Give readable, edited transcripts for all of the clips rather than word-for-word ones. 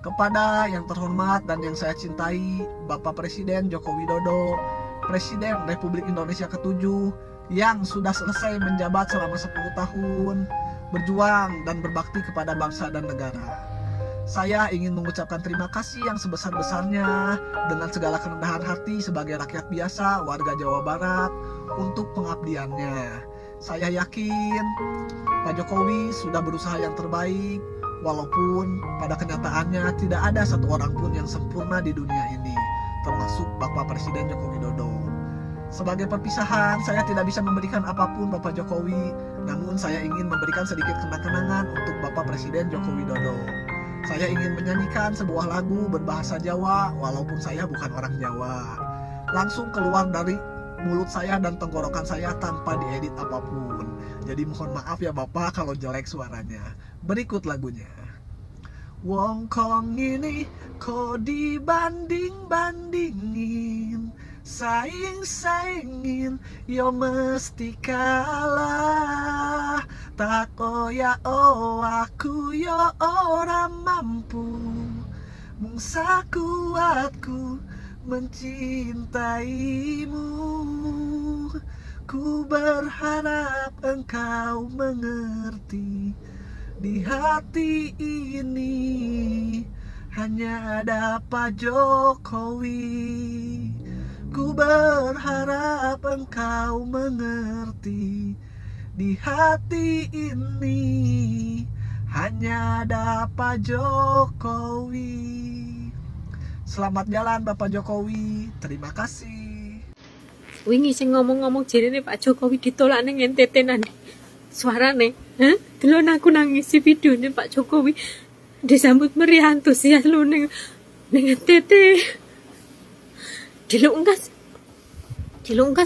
Kepada yang terhormat dan yang saya cintai, Bapak Presiden Joko Widodo, Presiden Republik Indonesia ke-7 yang sudah selesai menjabat selama 10 tahun, berjuang dan berbakti kepada bangsa dan negara. Saya ingin mengucapkan terima kasih yang sebesar-besarnya dengan segala kerendahan hati sebagai rakyat biasa warga Jawa Barat untuk pengabdiannya. Saya yakin Pak Jokowi sudah berusaha yang terbaik, walaupun pada kenyataannya tidak ada satu orang pun yang sempurna di dunia ini, termasuk Bapak Presiden Joko Widodo. Sebagai perpisahan, saya tidak bisa memberikan apapun Bapak Jokowi, namun saya ingin memberikan sedikit kenang-kenangan untuk Bapak Presiden Joko Widodo. Saya ingin menyanyikan sebuah lagu berbahasa Jawa, walaupun saya bukan orang Jawa. Langsung keluar dari mulut saya dan tenggorokan saya tanpa diedit apapun. Jadi mohon maaf ya Bapak kalau jelek suaranya. Berikut lagunya. Wong kong ini kok dibanding-bandingin, saing-saingin yo mesti kalah. Tak koya aku yo ora mampu, mung sakuatku mencintaimu. Ku berharap engkau mengerti, di hati ini hanya ada Pak Jokowi. Ku berharap engkau mengerti, di hati ini hanya ada Pak Jokowi. Selamat jalan Bapak Jokowi. Terima kasih. Wingi sing ngomong-ngomong jerene Pak Jokowi ditolak ning NTT nanti. Suarane, delon aku nangis di videone Pak Jokowi disambut meriah antusias lu ning NTT. Dilungkas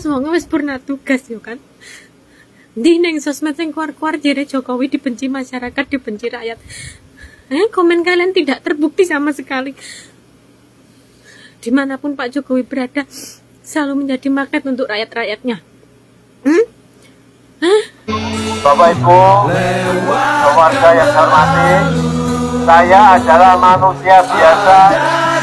wong wis purna tugas yo kan. Di neng sosmed yang keluar-keluar jere Jokowi dibenci masyarakat, dibenci rakyat. Komen kalian tidak terbukti sama sekali. Dimanapun Pak Jokowi berada, selalu menjadi magnet untuk rakyat-rakyatnya. Bapak Ibu, keluarga yang saya hormati, saya adalah manusia biasa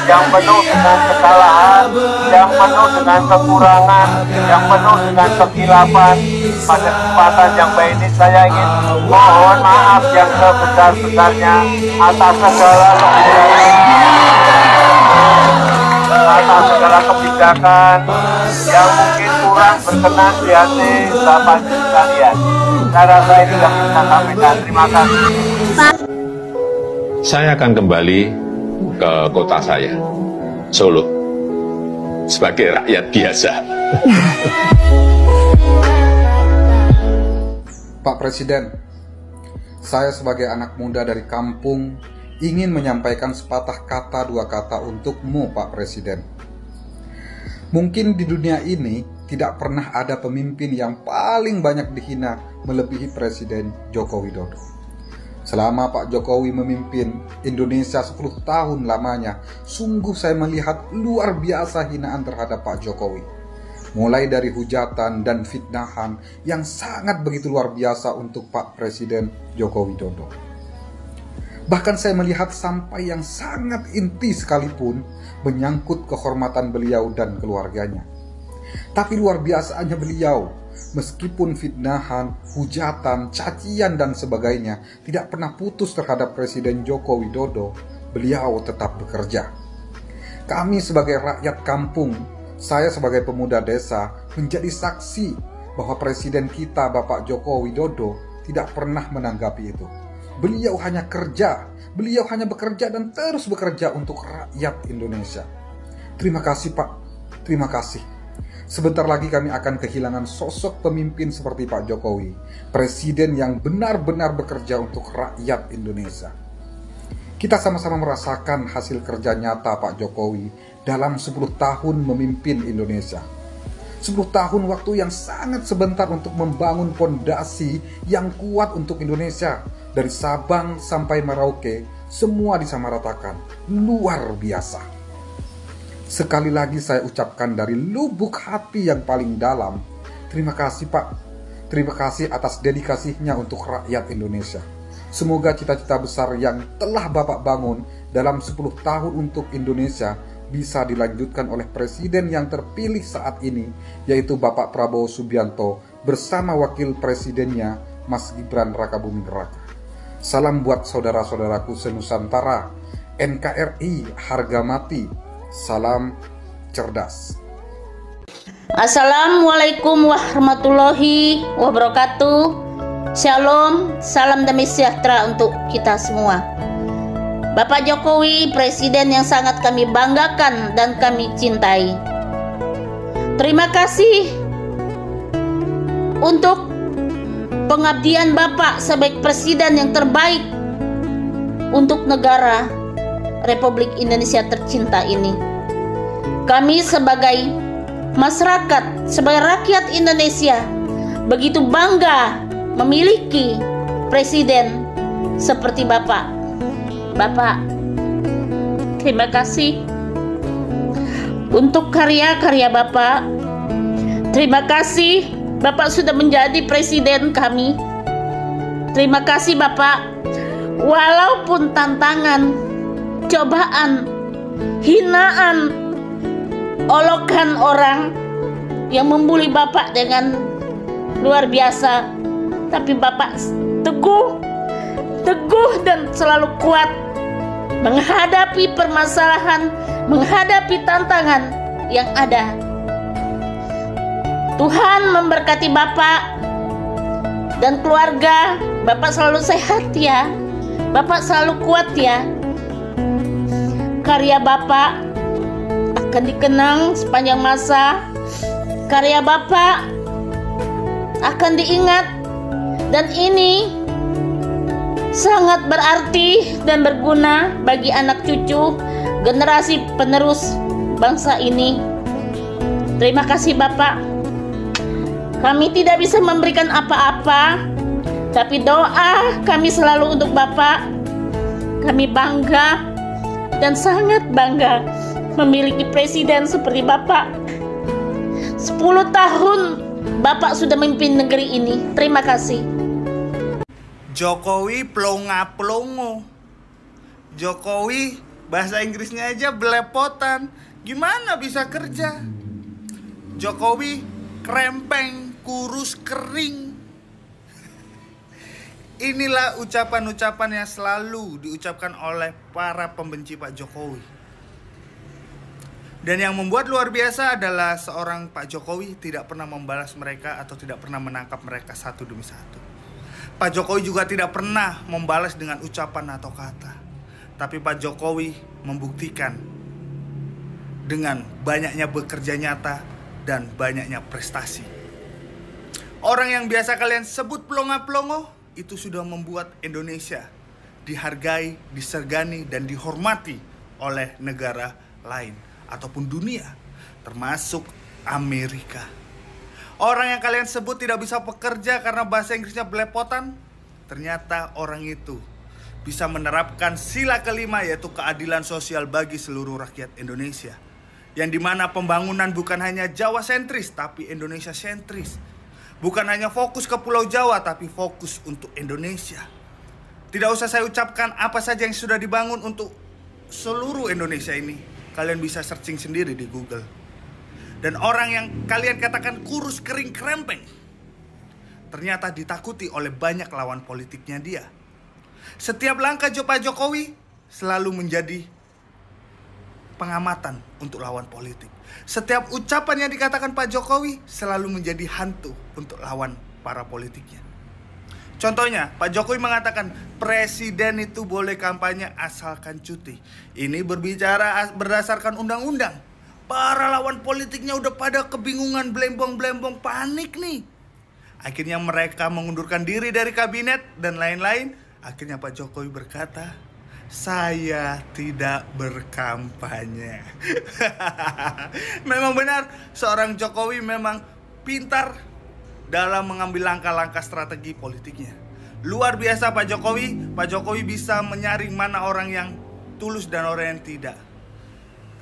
yang penuh dengan kesalahan, yang penuh dengan kekurangan, yang penuh dengan kekilapan. Pada kesempatan yang baik ini saya ingin mohon maaf yang sebesar-besarnya atas segala kebijakan yang mungkin kurang berkenan di hati Bapak sekalian. Saya rasa ini yang bisa sampaikan. Terima kasih. Saya akan kembali ke kota saya, Solo, sebagai rakyat biasa. Pak Presiden, saya sebagai anak muda dari kampung ingin menyampaikan sepatah kata dua kata untukmu Pak Presiden. Mungkin di dunia ini tidak pernah ada pemimpin yang paling banyak dihina melebihi Presiden Joko Widodo. Selama Pak Jokowi memimpin Indonesia 10 tahun lamanya, sungguh saya melihat luar biasa hinaan terhadap Pak Jokowi. Mulai dari hujatan dan fitnahan yang sangat begitu luar biasa untuk Pak Presiden Joko Widodo. Bahkan saya melihat sampai yang sangat inti sekalipun menyangkut kehormatan beliau dan keluarganya. Tapi luar biasanya beliau, meskipun fitnahan, hujatan, cacian dan sebagainya tidak pernah putus terhadap Presiden Joko Widodo, beliau tetap bekerja. Kami sebagai rakyat kampung, saya sebagai pemuda desa menjadi saksi bahwa Presiden kita Bapak Joko Widodo tidak pernah menanggapi itu. Beliau hanya kerja, beliau hanya bekerja dan terus bekerja untuk rakyat Indonesia. Terima kasih Pak, terima kasih. Sebentar lagi kami akan kehilangan sosok pemimpin seperti Pak Jokowi, presiden yang benar-benar bekerja untuk rakyat Indonesia. Kita sama-sama merasakan hasil kerja nyata Pak Jokowi dalam 10 tahun memimpin Indonesia. 10 tahun waktu yang sangat sebentar untuk membangun fondasi yang kuat untuk Indonesia. Dari Sabang sampai Merauke, semua disamaratakan. Luar biasa. Sekali lagi saya ucapkan dari lubuk hati yang paling dalam, terima kasih Pak. Terima kasih atas dedikasinya untuk rakyat Indonesia. Semoga cita-cita besar yang telah Bapak bangun dalam 10 tahun untuk Indonesia bisa dilanjutkan oleh Presiden yang terpilih saat ini, yaitu Bapak Prabowo Subianto bersama Wakil Presidennya Mas Gibran Rakabuming Raka. Salam buat saudara-saudaraku senusantara, NKRI harga mati, salam cerdas. Assalamualaikum warahmatullahi wabarakatuh. Shalom, salam damai sejahtera untuk kita semua. Bapak Jokowi, Presiden yang sangat kami banggakan dan kami cintai. Terima kasih untuk pengabdian Bapak sebagai Presiden yang terbaik untuk negara Republik Indonesia tercinta ini. Kami sebagai masyarakat, sebagai rakyat Indonesia begitu bangga memiliki presiden seperti Bapak. Bapak, terima kasih untuk karya-karya Bapak. Terima kasih Bapak sudah menjadi presiden kami. Terima kasih Bapak, walaupun tantangan, cobaan, hinaan, olokan orang yang membuli Bapak dengan luar biasa, tapi Bapak teguh dan selalu kuat menghadapi permasalahan, menghadapi tantangan yang ada. Tuhan memberkati Bapak dan keluarga. Bapak selalu sehat ya, Bapak selalu kuat ya. Karya Bapak akan dikenang sepanjang masa. Karya Bapak akan diingat, dan ini sangat berarti dan berguna bagi anak cucu generasi penerus bangsa ini. Terima kasih Bapak. Kami tidak bisa memberikan apa-apa, tapi doa kami selalu untuk Bapak. Kami bangga dan sangat bangga memiliki presiden seperti Bapak. 10 tahun Bapak sudah memimpin negeri ini. Terima kasih. Jokowi plonga-plongo. Jokowi bahasa Inggrisnya aja belepotan. Gimana bisa kerja? Jokowi krempeng, kurus, kering. Inilah ucapan-ucapan yang selalu diucapkan oleh para pembenci Pak Jokowi. Dan yang membuat luar biasa adalah seorang Pak Jokowi tidak pernah membalas mereka atau tidak pernah menangkap mereka satu demi satu. Pak Jokowi juga tidak pernah membalas dengan ucapan atau kata. Tapi Pak Jokowi membuktikan dengan banyaknya bekerja nyata dan banyaknya prestasi. Orang yang biasa kalian sebut plonga-plongo itu sudah membuat Indonesia dihargai, disegani, dan dihormati oleh negara lain ataupun dunia, termasuk Amerika. Orang yang kalian sebut tidak bisa bekerja karena bahasa Inggrisnya belepotan, ternyata orang itu bisa menerapkan sila kelima, yaitu keadilan sosial bagi seluruh rakyat Indonesia. Yang dimana pembangunan bukan hanya Jawa sentris, tapi Indonesia sentris. Bukan hanya fokus ke Pulau Jawa, tapi fokus untuk Indonesia. Tidak usah saya ucapkan apa saja yang sudah dibangun untuk seluruh Indonesia ini. Kalian bisa searching sendiri di Google. Dan orang yang kalian katakan kurus, kering, krempeng, ternyata ditakuti oleh banyak lawan politiknya dia. Setiap langkah Pak Jokowi selalu menjadi pengamatan untuk lawan politik. Setiap ucapan yang dikatakan Pak Jokowi selalu menjadi hantu untuk lawan para politiknya. Contohnya, Pak Jokowi mengatakan presiden itu boleh kampanye asalkan cuti. Ini berbicara berdasarkan undang-undang. Para lawan politiknya udah pada kebingungan, belembong-belembong, panik nih. Akhirnya mereka mengundurkan diri dari kabinet dan lain-lain. Akhirnya Pak Jokowi berkata, saya tidak berkampanye. Memang benar, seorang Jokowi memang pintar dalam mengambil langkah-langkah strategi politiknya. Luar biasa Pak Jokowi. Pak Jokowi bisa menyaring mana orang yang tulus dan orang yang tidak.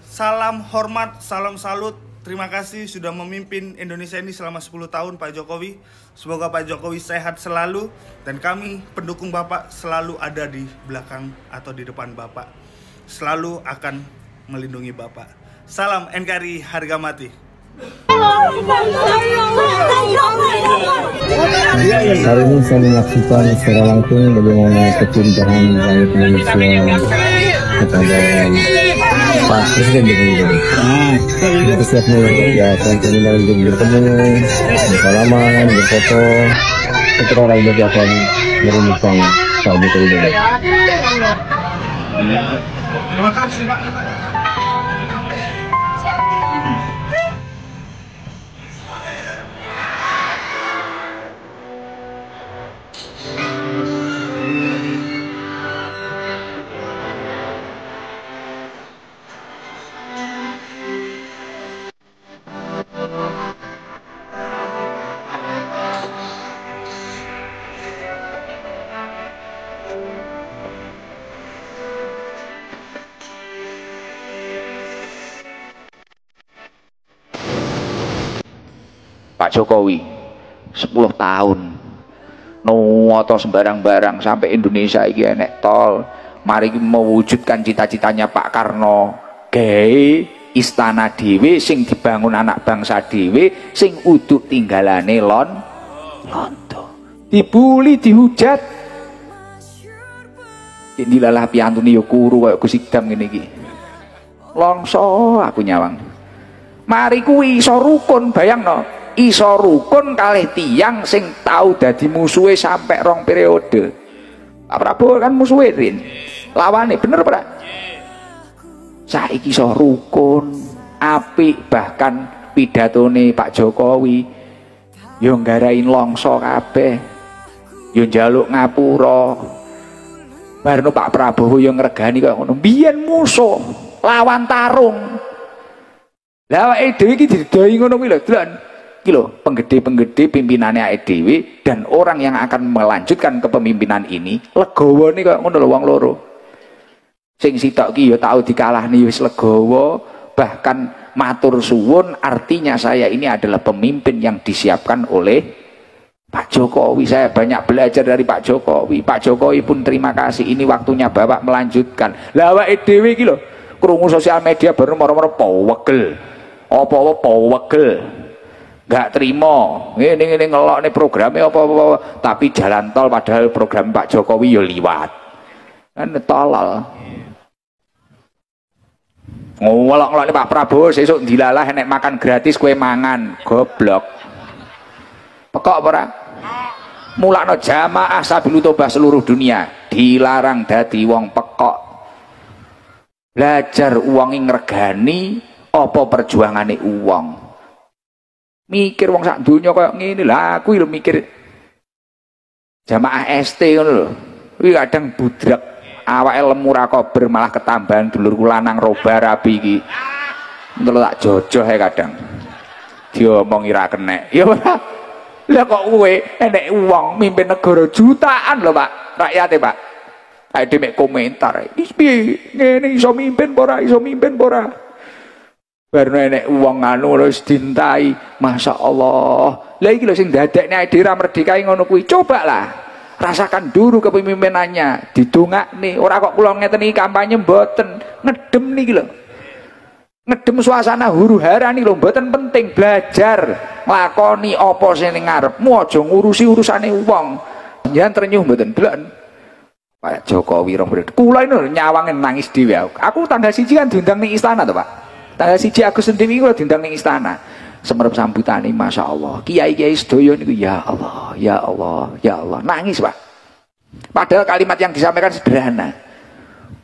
Salam hormat, salam salut. Terima kasih sudah memimpin Indonesia ini selama 10 tahun Pak Jokowi. Semoga Pak Jokowi sehat selalu. Dan kami pendukung Bapak selalu ada di belakang atau di depan Bapak. selalu akan melindungi Bapak. Salam NKRI harga mati. Hari ini saya menyaksikan secara langsung bagaimana kecintaan rakyat Indonesia kepada Pak Presiden Joko Widodo. Antusiasme luar biasa, kemudian untuk bertemu, bersalaman, berfoto, ketika orang Indonesia akan merumuskan Pak Joko Widodo. Terima kasih Pak. Pak Jokowi 10 tahun atau sembarang-barang sampai Indonesia iki enek tol, mari mewujudkan cita-citanya Pak Karno, gawe istana dhewe sing dibangun anak bangsa dhewe sing uduk tinggalane londo dibuli dihujat dilalah piantune ya kuru kaya Gus Idam ngene iki longso aku nyawang mari kuwi iso rukun bayangno iso rukun kalih tiyang sing tau dadi musuhe sampai 2 periode. Pak Prabowo kan musuhe Rin. Lawane bener ora? Saiki iso rukun, apik bahkan pidatone Pak Jokowi yo nggarain longso kabeh. Yo njaluk ngapura. Barno Pak Prabowo yo ngregani kaya ngono. Biyen musuh, lawan tarung. Lah awake dhewe iki didoi ngono kuwi lho, delok. Penggede-penggede pimpinannya AEDW dan orang yang akan melanjutkan kepemimpinan ini legowo nih kayak ngono lho wong loro sing sitok ki ya tau dikalahne wis legowo bahkan matur suwun artinya saya ini adalah pemimpin yang disiapkan oleh Pak Jokowi. Saya banyak belajar dari Pak Jokowi. Pak Jokowi pun terima kasih, ini waktunya Bapak melanjutkan. Lah awake dhewe iki lho krungu sosial media baru moro-moro powegel apa-apa powegel nggak terima ini ngelok nih programnya apa-apa tapi jalan tol padahal program Pak Jokowi ya liwat kan tolol ngelok-ngelok nih Pak Prabowo sesuk dilalah nek makan gratis kue mangan goblok pekok apa ora mulakno jamaah sabilu tobat seluruh dunia dilarang dadi wong pekok belajar uang ngregani apa perjuangane uang mikir wong sak donya kaya ngene lah aku lho mikir jamaah ST ngono lho kuwi kadang budrek awake lemu ra kober malah ketambahan dulurku lanang roba rabi iki ngono tak jojoh ae kadang diomongi ra kenek ya ora lah kok kowe enek uang mimpin negara jutaan lho Pak rakyate Pak ae dhewe komentar iki piye ngene iso mimpin ora iso mimpin ora karena enek uang anu wis dintai, masya Allah. Lah iki lho sing dadekne ade ra merdekae ngono kuwi. Cobalah rasakan dulu kepemimpinannya, didongakne. Ora kok kula ngeten iki kampanye mboten, ngedem niki lho. Ngedem suasana huru-hara niki lho mboten penting, belajar nglakoni apa sing ning ngarepmu aja ngurusi urusane wong. Jangan ternyuh mboten delok. Pak Jokowi rong periode. Kula ini nyawangin nangis dhewe aku. Aku tanggal 1 kan diundang ning istana to, Pak. Tanggal 1 Agustus dewi kula diundang ning istana. Semerep sambutane masya Allah. Kiai-kiai sedaya niku ya Allah, ya Allah, ya Allah. Nangis, Pak. Padahal kalimat yang disampaikan sederhana.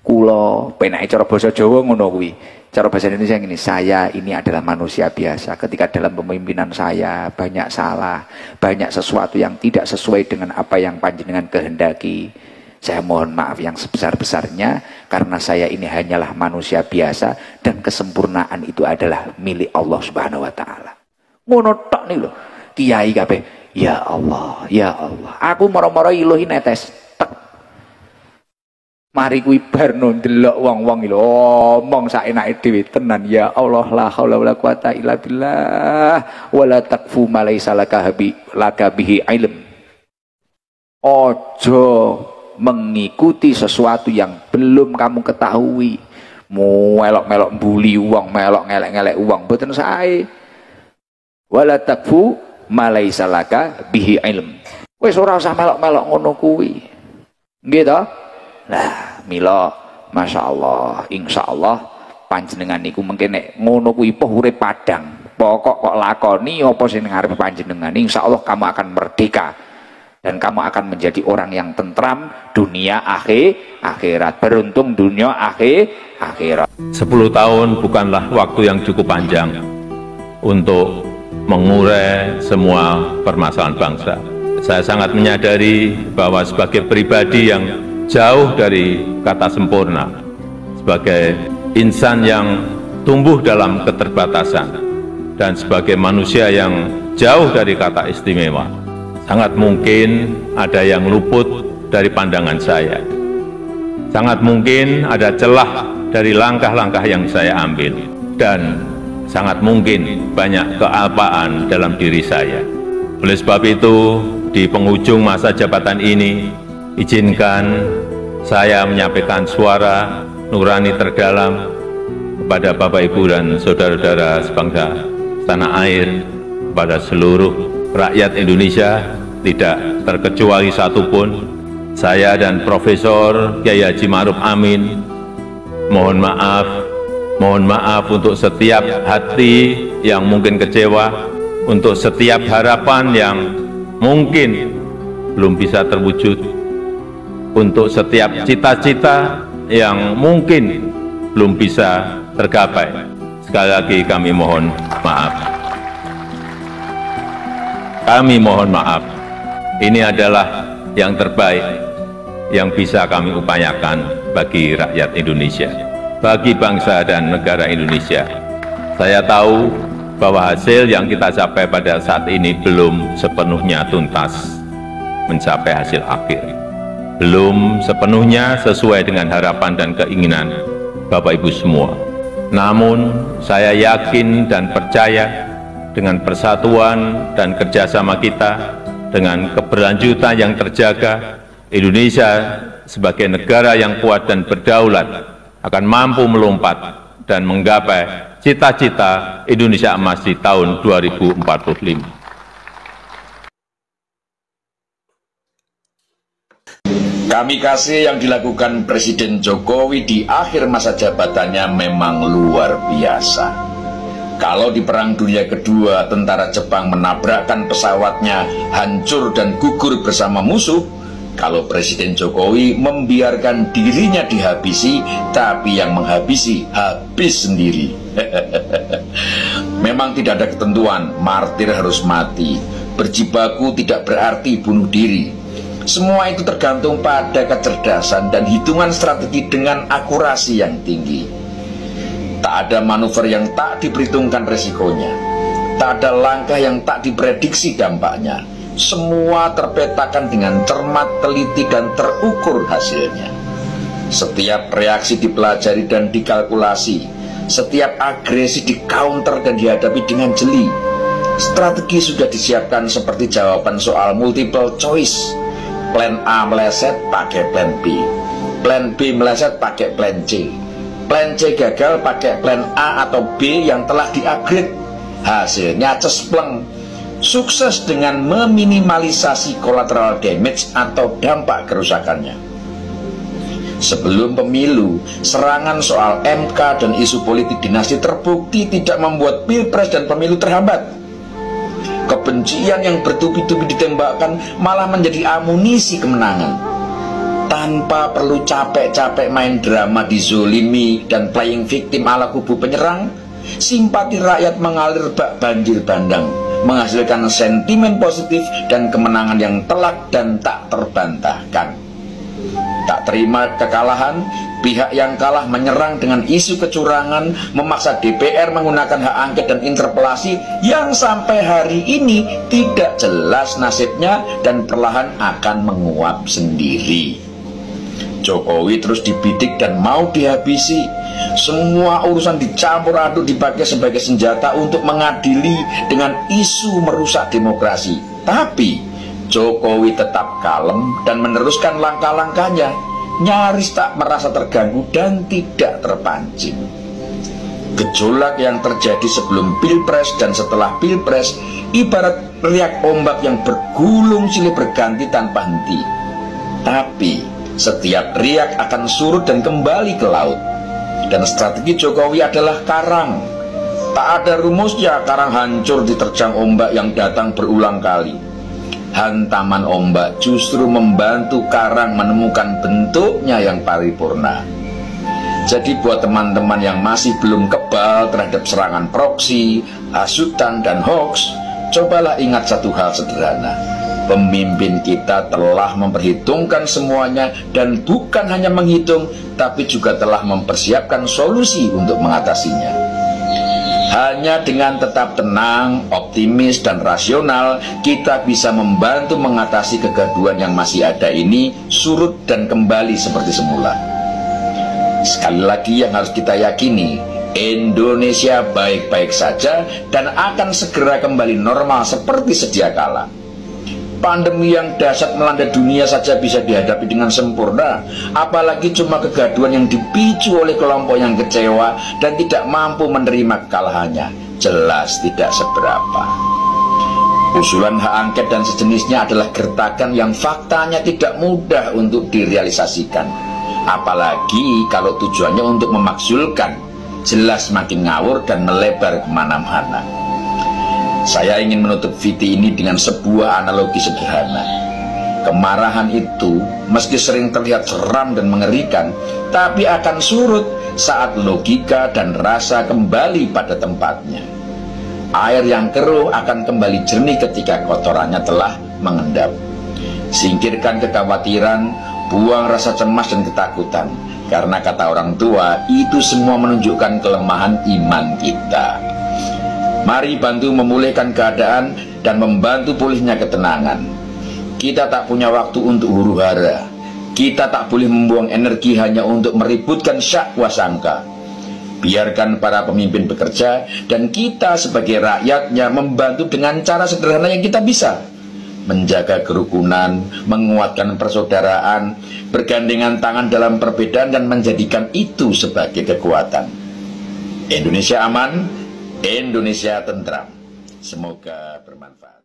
Kula penake cara basa Jawa ngono kuwi. Cara bahasa Indonesia ini, saya ini adalah manusia biasa. Ketika dalam pemimpinan saya banyak salah, banyak sesuatu yang tidak sesuai dengan apa yang panjenengan kehendaki. Saya mohon maaf yang sebesar-besarnya karena saya ini hanyalah manusia biasa dan kesempurnaan itu adalah milik Allah Subhanahu wa taala. Ngono tok nih lho. Kiai kabeh, ya Allah, ya Allah. Aku moro-moro iluhi netes. Tek. Mari kuwi bar ndelok wong-wong iki lho omong saenake dhewe tenan ya Allah la haula wala quwata illa billah wala taqfu ma laisa laka bihi ilm. Ojo mengikuti sesuatu yang belum kamu ketahui. melok-melok mbuli uang, melok ngelek-ngelek uang, mboten sae. Wala takfu ma laisa laka bihi ilm. Wis ora usah melok-melok ngono kuwi. Nggih to? Lah, mila masyaallah, insyaallah panjenengan niku mengke nek ngono kuwi poh urip padang. Pokok kok lakoni apa sing ngarepe panjenengan, insyaallah kamu akan merdeka. Dan kamu akan menjadi orang yang tentram dunia akhirat, beruntung dunia akhirat. 10 tahun bukanlah waktu yang cukup panjang untuk mengurai semua permasalahan bangsa. Saya sangat menyadari bahwa sebagai pribadi yang jauh dari kata sempurna, sebagai insan yang tumbuh dalam keterbatasan, dan sebagai manusia yang jauh dari kata istimewa, sangat mungkin ada yang luput dari pandangan saya. Sangat mungkin ada celah dari langkah-langkah yang saya ambil. Dan sangat mungkin banyak kealpaan dalam diri saya. Oleh sebab itu, di penghujung masa jabatan ini, izinkan saya menyampaikan suara nurani terdalam kepada Bapak Ibu dan saudara-saudara sebangsa tanah air, kepada seluruh rakyat Indonesia, tidak terkecuali satupun. Saya dan Profesor Kiai Haji Ma'ruf Amin mohon maaf untuk setiap hati yang mungkin kecewa, untuk setiap harapan yang mungkin belum bisa terwujud, untuk setiap cita-cita yang mungkin belum bisa tergapai. Sekali lagi kami mohon maaf. Kami mohon maaf. Ini adalah yang terbaik yang bisa kami upayakan bagi rakyat Indonesia, bagi bangsa dan negara Indonesia. Saya tahu bahwa hasil yang kita capai pada saat ini belum sepenuhnya tuntas mencapai hasil akhir. Belum sepenuhnya sesuai dengan harapan dan keinginan Bapak Ibu semua. Namun saya yakin dan percaya dengan persatuan dan kerjasama kita, dengan keberlanjutan yang terjaga, Indonesia sebagai negara yang kuat dan berdaulat akan mampu melompat dan menggapai cita-cita Indonesia emas di tahun 2045. Kamikase yang dilakukan Presiden Jokowi di akhir masa jabatannya memang luar biasa. Kalau di Perang Dunia Kedua tentara Jepang menabrakkan pesawatnya, hancur dan gugur bersama musuh, kalau Presiden Jokowi membiarkan dirinya dihabisi, tapi yang menghabisi habis sendiri. Memang tidak ada ketentuan, martir harus mati, berjibaku tidak berarti bunuh diri. Semua itu tergantung pada kecerdasan dan hitungan strategi dengan akurasi yang tinggi. Tak ada manuver yang tak diperhitungkan resikonya. Tak ada langkah yang tak diprediksi dampaknya. Semua terpetakan dengan cermat, teliti, dan terukur hasilnya. Setiap reaksi dipelajari dan dikalkulasi. Setiap agresi di-counter dan dihadapi dengan jeli. Strategi sudah disiapkan seperti jawaban soal multiple choice. Plan A meleset pakai plan B. Plan B meleset pakai plan C. Plan C gagal pakai plan A atau B yang telah di-upgrade. Hasilnya cespleng. Sukses dengan meminimalisasi collateral damage atau dampak kerusakannya. Sebelum pemilu, serangan soal MK dan isu politik dinasti terbukti tidak membuat pilpres dan pemilu terhambat. Kebencian yang bertubi-tubi ditembakkan malah menjadi amunisi kemenangan. Tanpa perlu capek-capek main drama dizolimi dan playing victim ala kubu penyerang, simpati rakyat mengalir bak banjir bandang, menghasilkan sentimen positif dan kemenangan yang telak dan tak terbantahkan. Tak terima kekalahan, pihak yang kalah menyerang dengan isu kecurangan, memaksa DPR menggunakan hak angket dan interpelasi yang sampai hari ini tidak jelas nasibnya dan perlahan akan menguap sendiri. Jokowi terus dibidik dan mau dihabisi. Semua urusan dicampur aduk dipakai sebagai senjata untuk mengadili dengan isu merusak demokrasi. Tapi Jokowi tetap kalem dan meneruskan langkah-langkahnya. nyaris tak merasa terganggu dan tidak terpancing. Gejolak yang terjadi sebelum Pilpres dan setelah Pilpres ibarat riak ombak yang bergulung silih berganti tanpa henti. Tapi setiap riak akan surut dan kembali ke laut. Dan strategi Jokowi adalah karang. Tak ada rumusnya karang hancur diterjang ombak yang datang berulang kali. Hantaman ombak justru membantu karang menemukan bentuknya yang paripurna. Jadi buat teman-teman yang masih belum kebal terhadap serangan proksi, hasutan, dan hoax, cobalah ingat satu hal sederhana. Pemimpin kita telah memperhitungkan semuanya dan bukan hanya menghitung, tapi juga telah mempersiapkan solusi untuk mengatasinya. Hanya dengan tetap tenang, optimis, dan rasional, kita bisa membantu mengatasi kegaduhan yang masih ada ini surut dan kembali seperti semula. Sekali lagi yang harus kita yakini, Indonesia baik-baik saja dan akan segera kembali normal seperti sedia kala. Pandemi yang dahsyat melanda dunia saja bisa dihadapi dengan sempurna, apalagi cuma kegaduhan yang dipicu oleh kelompok yang kecewa dan tidak mampu menerima kekalahannya. Jelas tidak seberapa. Usulan hak angket dan sejenisnya adalah gertakan yang faktanya tidak mudah untuk direalisasikan. Apalagi kalau tujuannya untuk memakzulkan, jelas makin ngawur dan melebar kemana-mana. Saya ingin menutup VT ini dengan sebuah analogi sederhana. Kemarahan itu meski sering terlihat seram dan mengerikan, tapi akan surut saat logika dan rasa kembali pada tempatnya. Air yang keruh akan kembali jernih ketika kotorannya telah mengendap. Singkirkan kekhawatiran, buang rasa cemas dan ketakutan, karena kata orang tua, itu semua menunjukkan kelemahan iman kita. Mari bantu memulihkan keadaan dan membantu pulihnya ketenangan. Kita tak punya waktu untuk huru-hara. Kita tak boleh membuang energi hanya untuk meributkan syakwa sangka. Biarkan para pemimpin bekerja dan kita sebagai rakyatnya membantu dengan cara sederhana yang kita bisa. Menjaga kerukunan, menguatkan persaudaraan, bergandengan tangan dalam perbedaan dan menjadikan itu sebagai kekuatan. Indonesia aman, Indonesia tentram. Semoga bermanfaat.